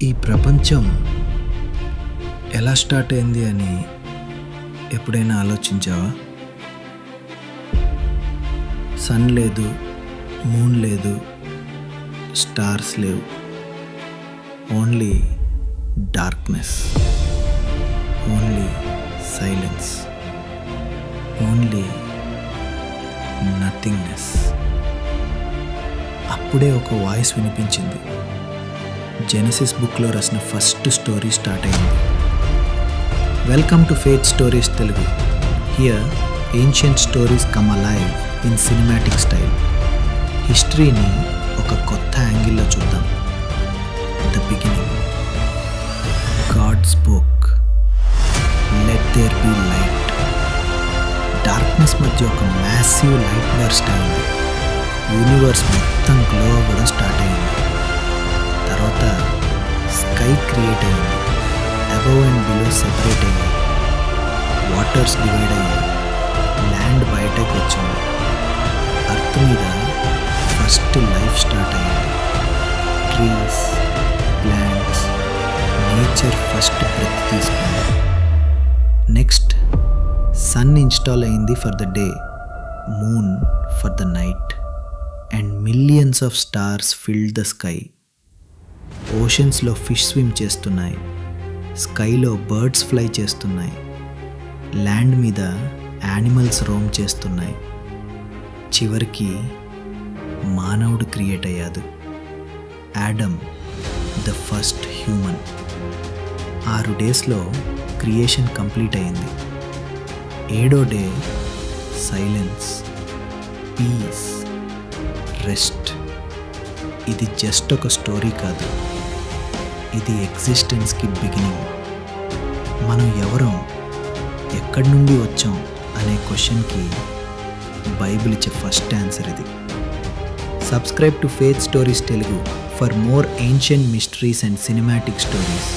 ఈ ప్రపంచం ఎలా స్టార్ట్ అయింది అని ఎప్పుడైనా ఆలోచించావా? సన్ లేదు, మూన్ లేదు, స్టార్స్ లేవు, only darkness, only silence, only nothingness. అప్పుడే ఒక వాయిస్ వినిపించింది. జెనసిస్ బుక్లో రాసిన ఫస్ట్ స్టోరీ స్టార్ట్ అయింది. Welcome to faith stories Telugu. Here ancient stories come alive in cinematic style. హిస్టరీని ఒక కొత్త యాంగిల్లో చూద్దాం. The beginning. God spoke, let there be light. Darkness మధ్య ఒక మ్యాసివ్ లైట్ బర్స్ట్ అయింది. యూనివర్స్ మొత్తం గ్లో అవ్వడం స్టార్ట్ అయింది. తర్వాత స్కై క్రియేట్ అయింది. అబవ్ అండ్ బిలో సెపరేట్ అయ్యాయి. వాటర్స్ డివైడ్ అయ్యాయి. ల్యాండ్ బయటకు వచ్చింది. అర్త్ మీద ఫస్ట్ లైఫ్ స్టార్ట్ అయింది. Trees, plants, nature first breath తీసుకుంది. నెక్స్ట్ సన్ ఇన్స్టాల్ అయింది for the day, moon for the night, and millions of stars filled the sky. ఓషన్స్లో fish swim చేస్తున్నాయి. స్కైలో బర్డ్స్ ఫ్లై చేస్తున్నాయి. ల్యాండ్ మీద animals roam చేస్తున్నాయి. చివరికి మానవుడు క్రియేట్ అయ్యాడు. Adam, the first human. 6 డేస్లో క్రియేషన్ కంప్లీట్ అయింది. 7వ డే సైలెన్స్, పీస్, రెస్ట్. ఇది జస్ట్ ఒక స్టోరీ కాదు, ఇది ఎగ్జిస్టెన్స్కి బిగినింగ్. మనం ఎవరం, ఎక్కడి నుండి వచ్చాం అనే క్వశ్చన్కి బైబిల్ ఇచ్చే ఫస్ట్ ఆన్సర్ ఇది. Subscribe to faith stories Telugu for more ancient mysteries and cinematic stories.